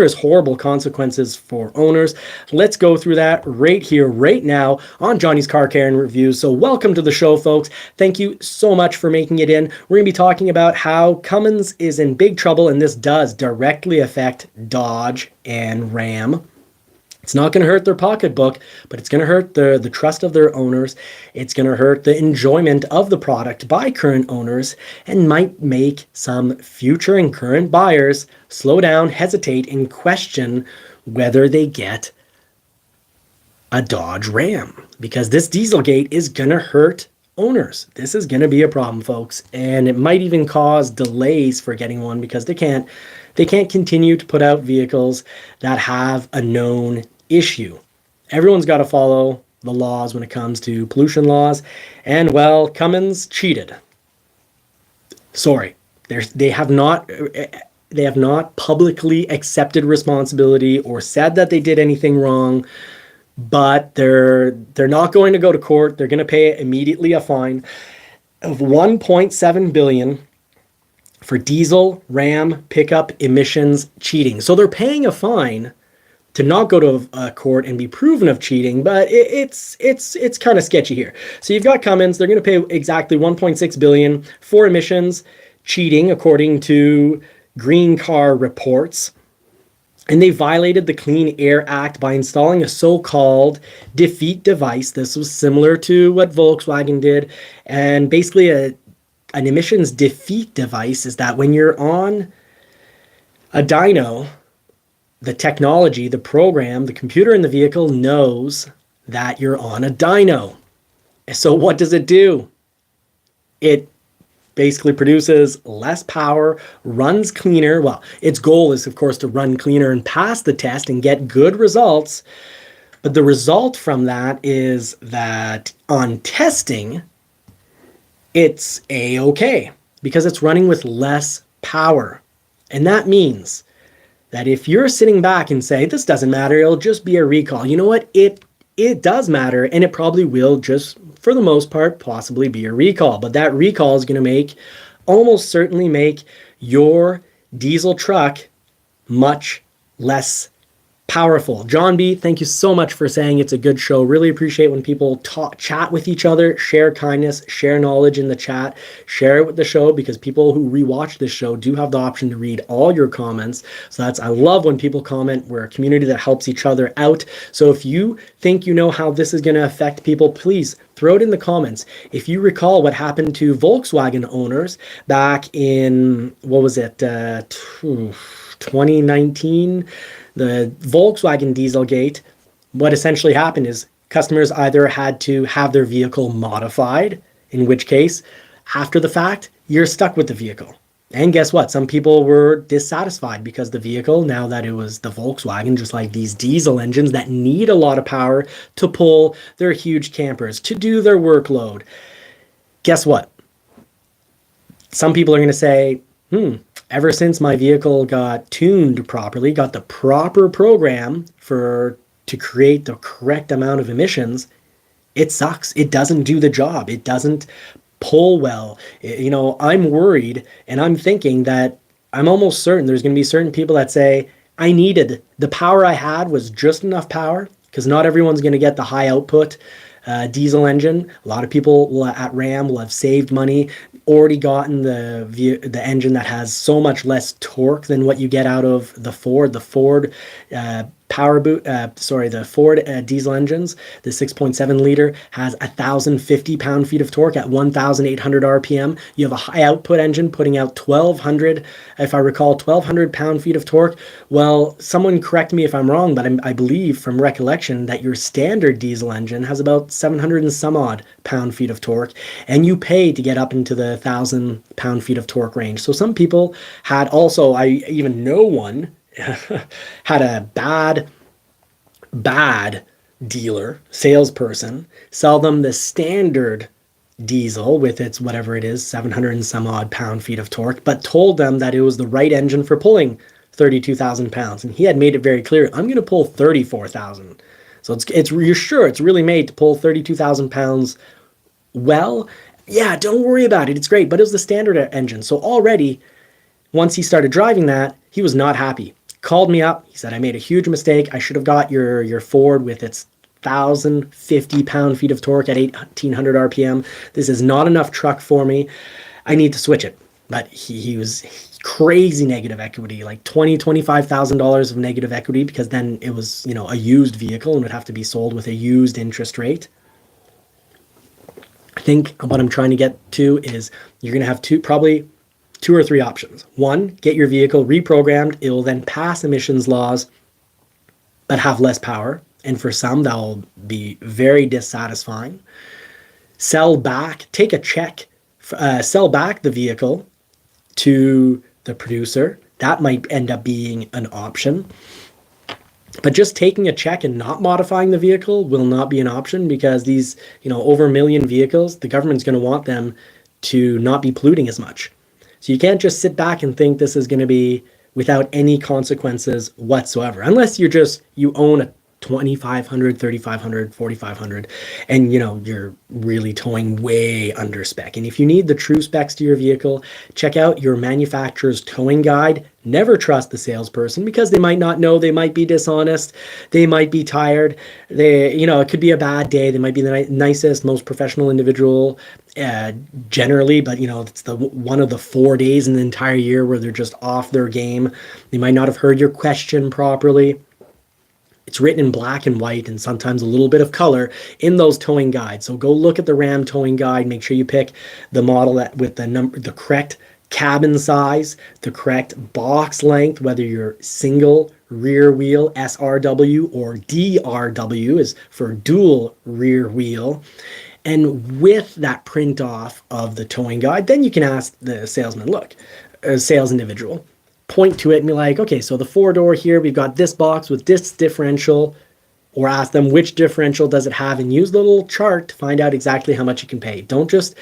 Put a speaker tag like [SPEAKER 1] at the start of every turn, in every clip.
[SPEAKER 1] There's horrible consequences for owners. Let's go through that right here, right now on Johnny's Car Care and Reviews. So welcome to the show, folks. Thank you so much for making it in. We're going to be talking about how Cummins is in big trouble, and this does directly affect Dodge and Ram. It's not going to hurt their pocketbook, but it's going to hurt the trust of their owners. It's going to hurt the enjoyment of the product by current owners and might make some future and current buyers slow down, hesitate, and question whether they get a Dodge Ram. Because this Dieselgate is going to hurt owners. This is going to be a problem, folks. And it might even cause delays for getting one because they can't continue to put out vehicles that have a known issue. Everyone's got to follow the laws when it comes to pollution laws. And well, Cummins cheated. Sorry, they have not publicly accepted responsibility or said that they did anything wrong. But they're not going to go to court. They're going to pay immediately a fine of $1.7 billion for diesel Ram pickup emissions cheating. So they're paying a fine to not go to a court and be proven of cheating, but it's kind of sketchy here. So you've got Cummins. They're going to pay exactly $1.6 billion for emissions cheating, according to Green Car Reports. And they violated the Clean Air Act by installing a so-called defeat device. This was similar to what Volkswagen did. And basically an emissions defeat device is that when you're on a dyno, the technology, the program, the computer in the vehicle knows that you're on a dyno. So what does it do? It basically produces less power, runs cleaner. Well, its goal is, of course, to run cleaner and pass the test and get good results. But the result from that is that on testing, it's A-okay because it's running with less power. And that means that if you're sitting back and say, this doesn't matter, it'll just be a recall. You know what? It does matter, and it probably will just, for the most part, possibly be a recall. But that recall is going to almost certainly make your diesel truck much less powerful. John B., thank you so much for saying it's a good show. Really appreciate when people chat with each other, share kindness, share knowledge in the chat, share it with the show, because people who rewatch this show do have the option to read all your comments. So I love when people comment. We're a community that helps each other out. So if you think you know how this is going to affect people, please throw it in the comments. If you recall what happened to Volkswagen owners back in, 2019, the Volkswagen Dieselgate, what essentially happened is customers either had to have their vehicle modified, in which case, after the fact, you're stuck with the vehicle. And guess what? Some people were dissatisfied because the vehicle, now that it was the Volkswagen, just like these diesel engines that need a lot of power to pull their huge campers, to do their workload. Guess what? Some people are going to say, ever since my vehicle got tuned properly, got the proper program to create the correct amount of emissions, it sucks. It doesn't do the job. It doesn't pull well. I'm worried, and I'm thinking that I'm almost certain there's going to be certain people that say, I needed the power I had was just enough power, because not everyone's going to get the high output diesel engine. A lot of people at Ram will have saved money, already gotten the engine that has so much less torque than what you get out of the Ford. The Ford the Ford diesel engines, the 6.7 liter has 1,050 pound-feet of torque at 1,800 RPM. You have a high output engine putting out 1,200, if I recall, 1,200 pound-feet of torque. Well, someone correct me if I'm wrong, but I believe from recollection that your standard diesel engine has about 700 and some odd pound-feet of torque, and you pay to get up into the 1,000 pound-feet of torque range. So some people had also, I even know one, had a bad dealer, salesperson, sell them the standard diesel with its whatever it is, 700 and some odd pound-feet of torque, but told them that it was the right engine for pulling 32,000 pounds. And he had made it very clear, I'm going to pull 34,000. So you're sure it's really made to pull 32,000 pounds well? Yeah, don't worry about it. It's great. But it was the standard engine. So already, once he started driving that, he was not happy. called me up. He said, I made a huge mistake. I should have got your Ford with its 1,050 pound-feet of torque at 1,800 RPM. This is not enough truck for me. I need to switch it. But he was crazy negative equity, like $25,000 of negative equity, because then it was, a used vehicle and would have to be sold with a used interest rate. I think what I'm trying to get to is you're going to have probably two or three options. One, get your vehicle reprogrammed. It will then pass emissions laws, but have less power. And for some, that will be very dissatisfying. Sell back, take a check, sell back the vehicle to the producer. That might end up being an option. But just taking a check and not modifying the vehicle will not be an option, because these, over 1 million vehicles, the government's going to want them to not be polluting as much. So you can't just sit back and think this is going to be without any consequences whatsoever, unless you own a 2,500, 3,500, 4,500, and you're really towing way under spec. And if you need the true specs to your vehicle, check out your manufacturer's towing guide. Never trust the salesperson, because they might not know, they might be dishonest, they might be tired, it could be a bad day, they might be the nicest, most professional individual generally, but it's the one of the 4 days in the entire year where they're just off their game. They might not have heard your question properly. It's written in black and white and sometimes a little bit of color in those towing guides. So go look at the Ram towing guide. Make sure you pick the model with the correct cabin size, the correct box length, whether you're single rear wheel SRW or DRW is for dual rear wheel. And with that print off of the towing guide, then you can ask the salesman, sales individual, point to it and be like, okay, so the 4-door here, we've got this box with this differential, or ask them which differential does it have, and use the little chart to find out exactly how much you can pay. Don't just,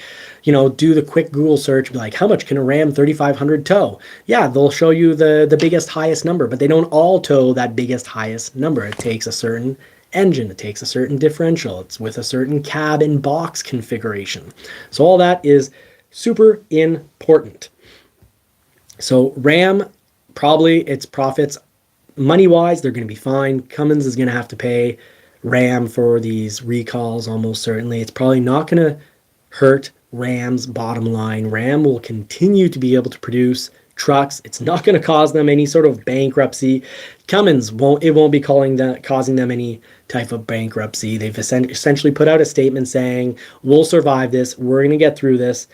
[SPEAKER 1] do the quick Google search, be like, how much can a Ram 3500 tow? Yeah, they'll show you the biggest, highest number, but they don't all tow that biggest, highest number. It takes a certain engine, it takes a certain differential, it's with a certain cab and box configuration. So all that is super important. So Ram, probably its profits, money-wise, they're going to be fine. Cummins is going to have to pay Ram for these recalls almost certainly. It's probably not going to hurt Ram's bottom line. Ram will continue to be able to produce trucks. It's not going to cause them any sort of bankruptcy. Cummins won't be causing them any type of bankruptcy. They've essentially put out a statement saying, we'll survive this. We're going to get through this.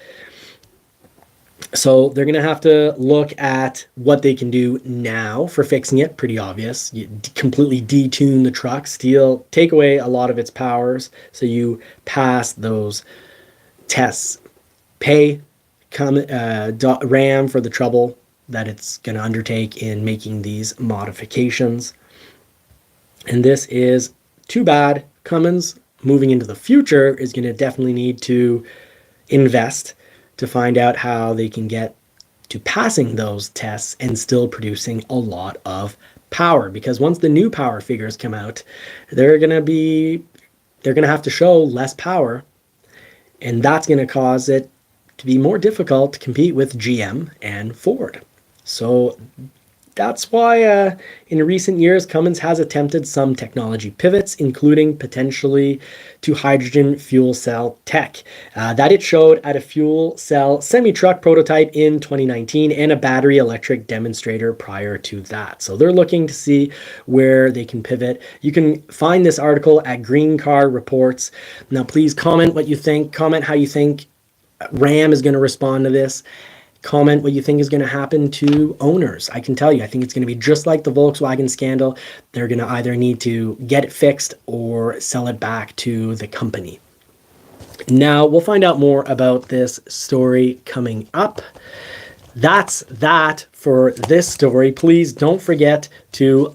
[SPEAKER 1] So they're going to have to look at what they can do now for fixing it. Pretty obvious. You completely detune the truck, take away a lot of its powers, so you pass those tests. Pay Ram for the trouble that it's going to undertake in making these modifications. And this is too bad. Cummins, moving into the future, is going to definitely need to invest to find out how they can get to passing those tests and still producing a lot of power. Because once the new power figures come out, they're going to have to show less power, and that's going to cause it to be more difficult to compete with GM and Ford. So that's why in recent years, Cummins has attempted some technology pivots, including potentially to hydrogen fuel cell tech that it showed at a fuel cell semi-truck prototype in 2019 and a battery electric demonstrator prior to that. So they're looking to see where they can pivot. You can find this article at Green Car Reports. Now, please comment what you think. Comment how you think Ram is going to respond to this. Comment what you think is going to happen to owners. I can tell you, I think it's going to be just like the Volkswagen scandal. They're going to either need to get it fixed or sell it back to the company. Now, we'll find out more about this story coming up. That's that for this story. Please don't forget to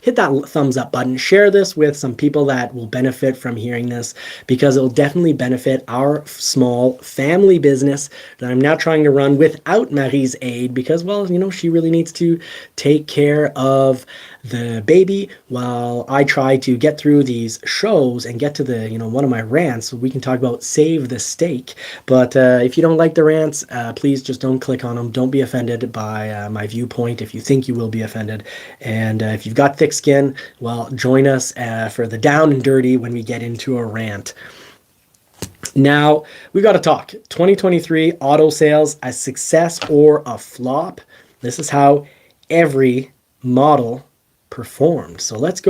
[SPEAKER 1] hit that thumbs up button, share this with some people that will benefit from hearing this, because it will definitely benefit our small family business that I'm now trying to run without Marie's aid, because, well, you know, she really needs to take care of the baby while I try to get through these shows and get to the, you know, one of my rants. We can talk about save the steak. But if you don't like the rants, please just don't click on them. Don't be offended by my viewpoint if you think you will be offended. And if you've got thick skin, well, join us for the down and dirty when we get into a rant. Now, we got to talk 2023 auto sales, a success or a flop. This is how every model performed. So let's go